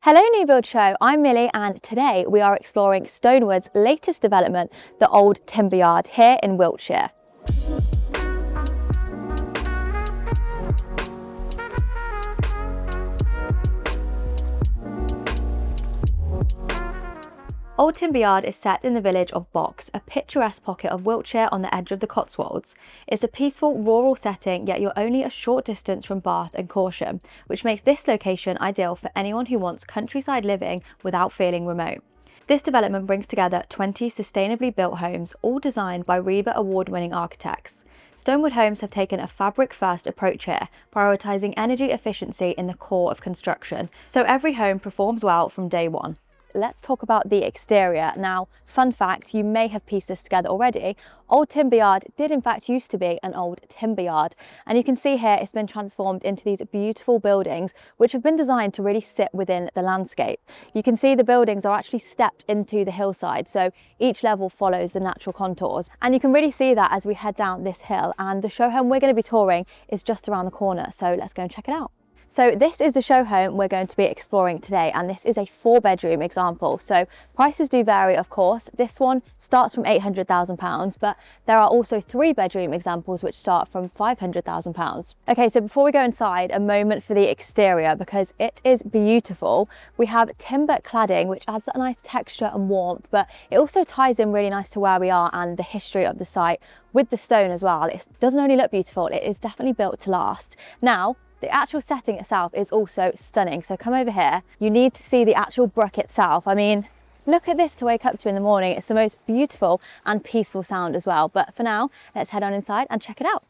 Hello New Build Show, I'm Millie and today we are exploring Stonewood's latest development, the Old Timber Yard here in Wiltshire. Old Timber Yard is set in the village of Box, a picturesque pocket of Wiltshire on the edge of the Cotswolds. It's a peaceful rural setting, yet you're only a short distance from Bath and Corsham, which makes this location ideal for anyone who wants countryside living without feeling remote. This development brings together 20 sustainably built homes, all designed by RIBA award-winning architects. Stonewood Homes have taken a fabric-first approach here, prioritising energy efficiency in the core of construction, so every home performs well from day one. Let's talk about the exterior. Now, fun fact, you may have pieced this together already. Old Timber Yard did in fact used to be an old timber yard. And you can see here it's been transformed into these beautiful buildings, which have been designed to really sit within the landscape. You can see the buildings are actually stepped into the hillside, so each level follows the natural contours. And you can really see that as we head down this hill, and the show home we're going to be touring is just around the corner. So let's go and check it out. So this is the show home we're going to be exploring today, and this is a 4-bedroom example. So prices do vary, of course. This one starts from £800,000, but there are also 3-bedroom examples which start from £500,000. Okay, so before we go inside, a moment for the exterior because it is beautiful. We have timber cladding, which adds a nice texture and warmth, but it also ties in really nice to where we are and the history of the site with the stone as well. It doesn't only look beautiful, it is definitely built to last. Now, the actual setting itself is also stunning. So come over here, you need to see the actual brick itself. I mean, look at this to wake up to in the morning. It's the most beautiful and peaceful sound as well. But for now, let's head on inside and check it out.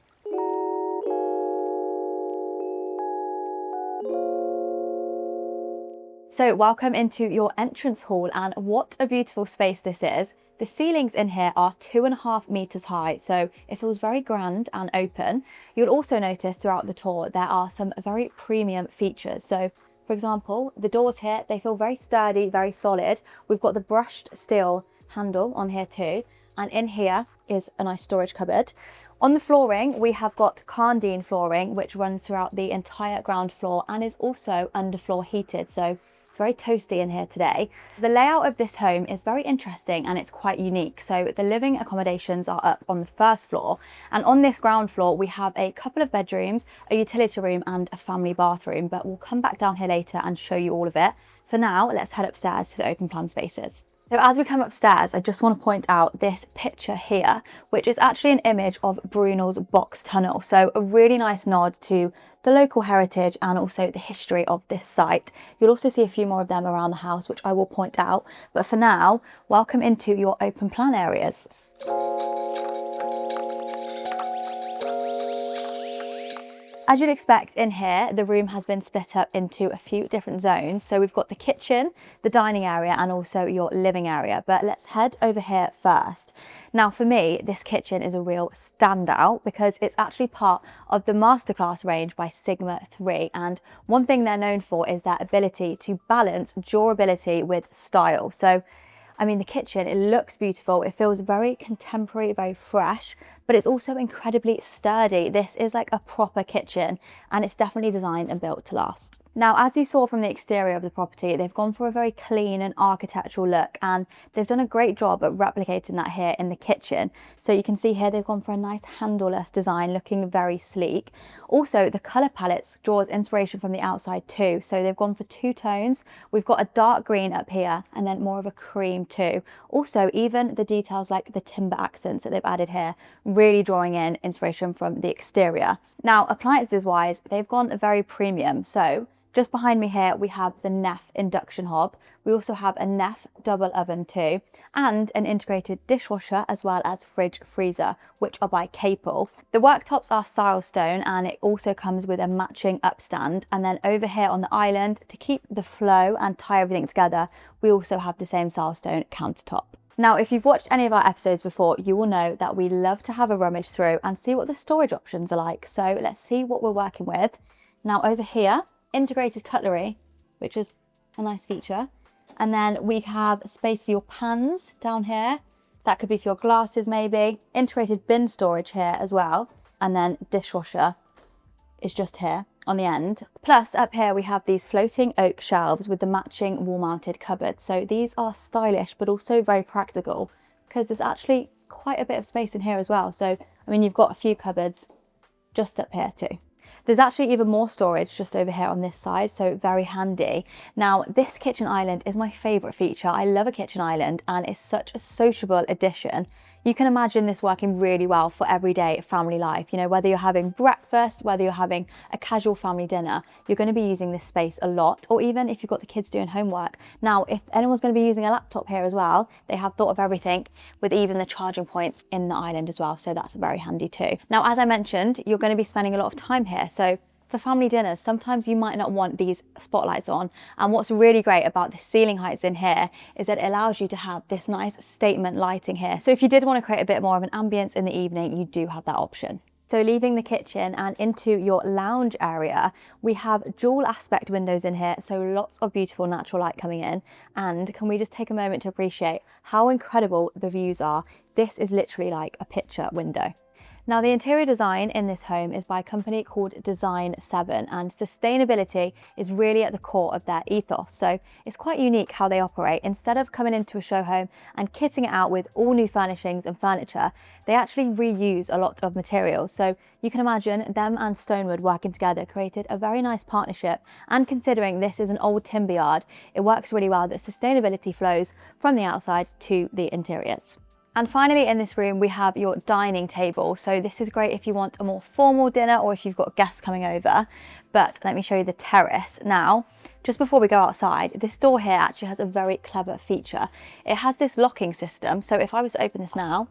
So welcome into your entrance hall, and what a beautiful space this is. The ceilings in here are 2.5 meters high, so it feels very grand and open. You'll also notice throughout the tour there are some very premium features. So for example, the doors here, they feel very sturdy, very solid. We've got the brushed steel handle on here too. And in here is a nice storage cupboard. On the flooring, we have got Carndean flooring, which runs throughout the entire ground floor and is also underfloor heated. So it's very toasty in here today. The layout of this home is very interesting and it's quite unique. So the living accommodations are up on the first floor, and on this ground floor we have a couple of bedrooms, a utility room and a family bathroom, but we'll come back down here later and show you all of it. For now, let's head upstairs to the open plan spaces. So as we come upstairs, I just want to point out this picture here, which is actually an image of Brunel's box tunnel. So a really nice nod to the local heritage and also the history of this site. You'll also see a few more of them around the house, which I will point out. But for now, welcome into your open plan areas. As you'd expect in here, the room has been split up into a few different zones. So we've got the kitchen, the dining area and also your living area. But let's head over here first. Now for me, this kitchen is a real standout because it's actually part of the Masterclass range by Sigma 3. And one thing they're known for is their ability to balance durability with style. So I mean, the kitchen, it looks beautiful. It feels very contemporary, very fresh, but it's also incredibly sturdy. This is like a proper kitchen and it's definitely designed and built to last. Now, as you saw from the exterior of the property, they've gone for a very clean and architectural look, and they've done a great job at replicating that here in the kitchen. So you can see here they've gone for a nice handleless design, looking very sleek. Also, the colour palettes draws inspiration from the outside too. So they've gone for 2 tones. We've got a dark green up here and then more of a cream too. Also, even the details like the timber accents that they've added here, really drawing in inspiration from the exterior. Now, appliances wise, they've gone very premium. So just behind me here, we have the Neff induction hob. We also have a Neff double oven too, and an integrated dishwasher as well as fridge freezer, which are by Capel. The worktops are silestone and it also comes with a matching upstand. And then over here on the island, to keep the flow and tie everything together, we also have the same silestone countertop. Now, if you've watched any of our episodes before, you will know that we love to have a rummage through and see what the storage options are like. So let's see what we're working with. Now over here, integrated cutlery, which is a nice feature. And then we have space for your pans down here. That could be for your glasses maybe. Integrated bin storage here as well. And then dishwasher is just here. on the end. Plus up here we have these floating oak shelves with the matching wall mounted cupboards. So these are stylish but also very practical because there's actually quite a bit of space in here as well. So I mean, you've got a few cupboards just up here too. There's actually even more storage just over here on this side, so very handy. Now, this kitchen island is my favourite feature. I love a kitchen island and it's such a sociable addition. You can imagine this working really well for everyday family life. You know, whether you're having breakfast, whether you're having a casual family dinner, you're going to be using this space a lot, or even if you've got the kids doing homework. Now, if anyone's going to be using a laptop here as well, they have thought of everything with even the charging points in the island as well, so that's very handy too. Now, as I mentioned, you're going to be spending a lot of time here, so for family dinners, sometimes you might not want these spotlights on. And what's really great about the ceiling heights in here is that it allows you to have this nice statement lighting here. So if you did want to create a bit more of an ambience in the evening, you do have that option. So leaving the kitchen and into your lounge area, we have dual aspect windows in here. So lots of beautiful natural light coming in. And can we just take a moment to appreciate how incredible the views are? This is literally like a picture window. Now, the interior design in this home is by a company called Design 7, and sustainability is really at the core of their ethos. So it's quite unique how they operate. Instead of coming into a show home and kitting it out with all new furnishings and furniture, they actually reuse a lot of materials. So you can imagine them and Stonewood working together created a very nice partnership. And considering this is an old timber yard, it works really well that sustainability flows from the outside to the interiors. And finally, in this room, we have your dining table. So this is great if you want a more formal dinner or if you've got guests coming over. But let me show you the terrace. Now, just before we go outside, this door here actually has a very clever feature. It has this locking system. So if I was to open this now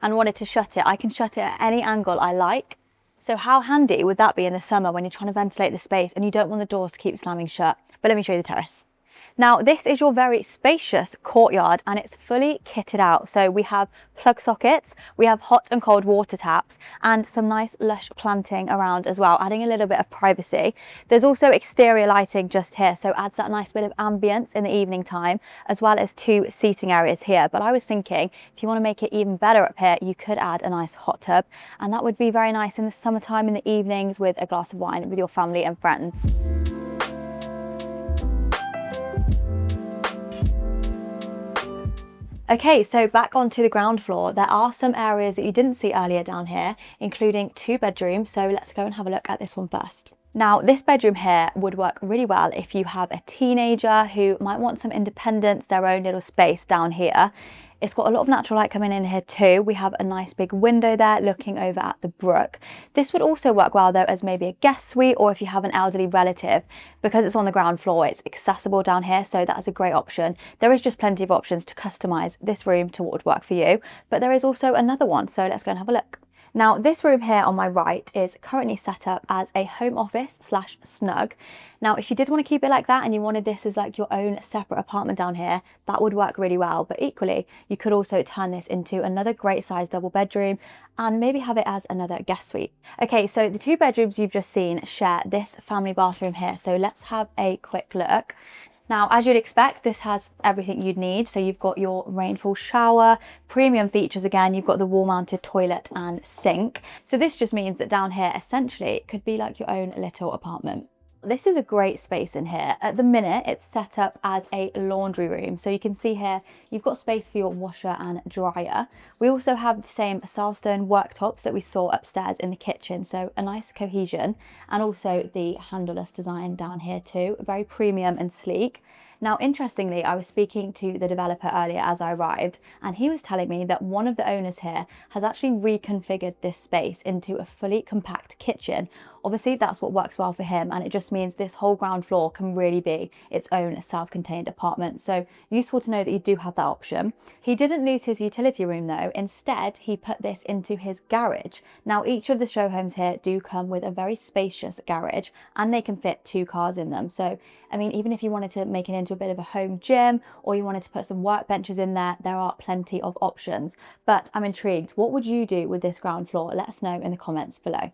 and wanted to shut it, I can shut it at any angle I like. So how handy would that be in the summer when you're trying to ventilate the space and you don't want the doors to keep slamming shut? But let me show you the terrace. Now, this is your very spacious courtyard and it's fully kitted out. So we have plug sockets, we have hot and cold water taps and some nice lush planting around as well, adding a little bit of privacy. There's also exterior lighting just here, so adds that nice bit of ambience in the evening time, as well as 2 seating areas here. But I was thinking, if you want to make it even better up here, you could add a nice hot tub, and that would be very nice in the summertime in the evenings with a glass of wine with your family and friends. Okay, so back onto the ground floor, there are some areas that you didn't see earlier down here, including 2 bedrooms. So let's go and have a look at this one first. Now, this bedroom here would work really well if you have a teenager who might want some independence, their own little space down here. It's got a lot of natural light coming in here too. We have a nice big window there looking over at the brook. This would also work well though as maybe a guest suite, or if you have an elderly relative. Because it's on the ground floor, it's accessible down here, so that's a great option. There is just plenty of options to customise this room to what would work for you, but there is also another one, so let's go and have a look. Now, this room here on my right is currently set up as a home office / snug. Now, if you did want to keep it like that and you wanted this as like your own separate apartment down here, that would work really well. But equally, you could also turn this into another great size double bedroom and maybe have it as another guest suite. Okay, so the 2 bedrooms you've just seen share this family bathroom here. So let's have a quick look. Now, as you'd expect, this has everything you'd need. So you've got your rainfall shower, premium features again, you've got the wall-mounted toilet and sink. So this just means that down here, essentially, it could be like your own little apartment. This is a great space in here. At the minute, it's set up as a laundry room. So you can see here, you've got space for your washer and dryer. We also have the same silestone worktops that we saw upstairs in the kitchen. So a nice cohesion, and also the handleless design down here too, very premium and sleek. Now, interestingly, I was speaking to the developer earlier as I arrived, and he was telling me that one of the owners here has actually reconfigured this space into a fully compact kitchen. Obviously, that's what works well for him, and it just means this whole ground floor can really be its own self-contained apartment. So useful to know that you do have that option. He didn't lose his utility room though. Instead, he put this into his garage. Now, each of the show homes here do come with a very spacious garage, and they can fit 2 cars in them. So, I mean, even if you wanted to make it into a bit of a home gym, or you wanted to put some workbenches in there, there are plenty of options. But I'm intrigued. What would you do with this ground floor? Let us know in the comments below.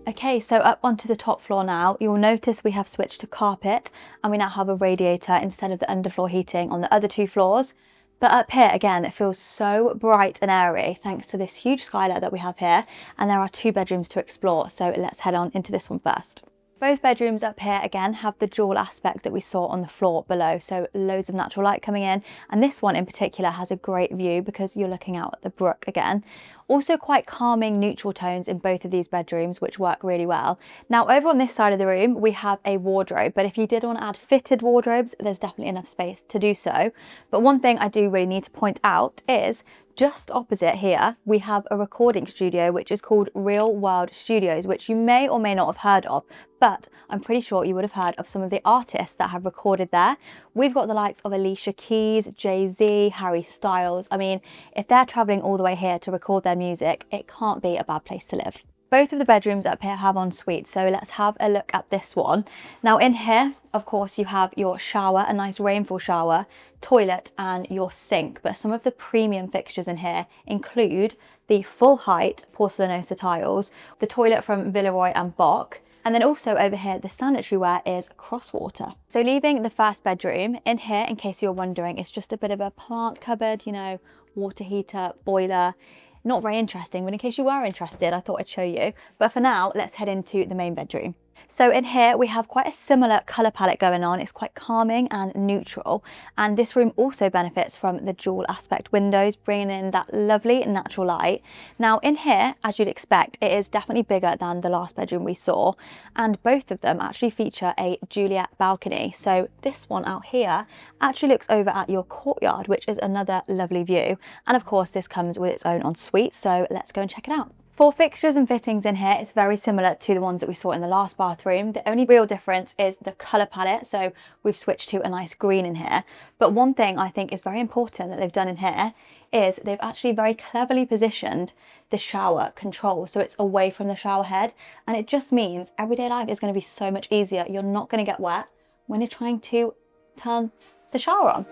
Okay, so up onto the top floor now, you'll notice we have switched to carpet, and we now have a radiator instead of the underfloor heating on the other 2 floors. But up here, again, it feels so bright and airy thanks to this huge skylight that we have here. And there are 2 bedrooms to explore, so let's head on into this one first. Both bedrooms up here, again, have the dual aspect that we saw on the floor below, so loads of natural light coming in. And this one in particular has a great view because you're looking out at the brook again. Also quite calming neutral tones in both of these bedrooms, which work really well. Now, over on this side of the room, we have a wardrobe, but if you did want to add fitted wardrobes, there's definitely enough space to do so. But one thing I do really need to point out is just opposite here, we have a recording studio, which is called Real World Studios, which you may or may not have heard of, but I'm pretty sure you would have heard of some of the artists that have recorded there. We've got the likes of Alicia Keys, Jay-Z, Harry Styles. I mean, if they're traveling all the way here to record their music, it can't be a bad place to live. Both of the bedrooms up here have en suite, so let's have a look at this one. Now in here, of course, you have your shower, a nice rainfall shower, toilet and your sink, but some of the premium fixtures in here include the full height porcelanosa tiles, the toilet from Villeroy and Boch, and then also over here, the sanitary ware is Crosswater. So leaving the first bedroom, in here, in case you're wondering, it's just a bit of a plant cupboard, you know, water heater, boiler. Not very interesting, but in case you were interested, I thought I'd show you. But for now, let's head into the main bedroom. So in here, we have quite a similar colour palette going on. It's quite calming and neutral. And this room also benefits from the dual aspect windows, bringing in that lovely natural light. Now in here, as you'd expect, it is definitely bigger than the last bedroom we saw. And both of them actually feature a Juliet balcony. So this one out here actually looks over at your courtyard, which is another lovely view. And of course, this comes with its own ensuite. So let's go and check it out. For fixtures and fittings in here, it's very similar to the ones that we saw in the last bathroom. The only real difference is the colour palette, so we've switched to a nice green in here. But one thing I think is very important that they've done in here is they've actually very cleverly positioned the shower control so it's away from the shower head, and it just means everyday life is going to be so much easier. You're not going to get wet when you're trying to turn the shower on.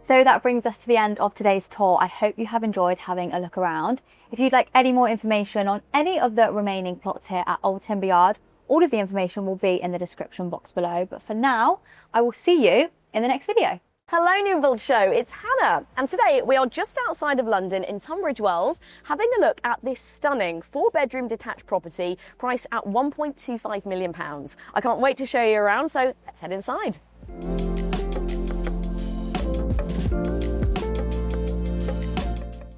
So that brings us to the end of today's tour. I hope you have enjoyed having a look around. If you'd like any more information on any of the remaining plots here at Old Timber Yard, all of the information will be in the description box below. But for now, I will see you in the next video. Hello New Build Show, it's Hannah, and today we are just outside of London in Tunbridge Wells having a look at this stunning 4-bedroom detached property priced at £1.25 million. I can't wait to show you around, so let's head inside.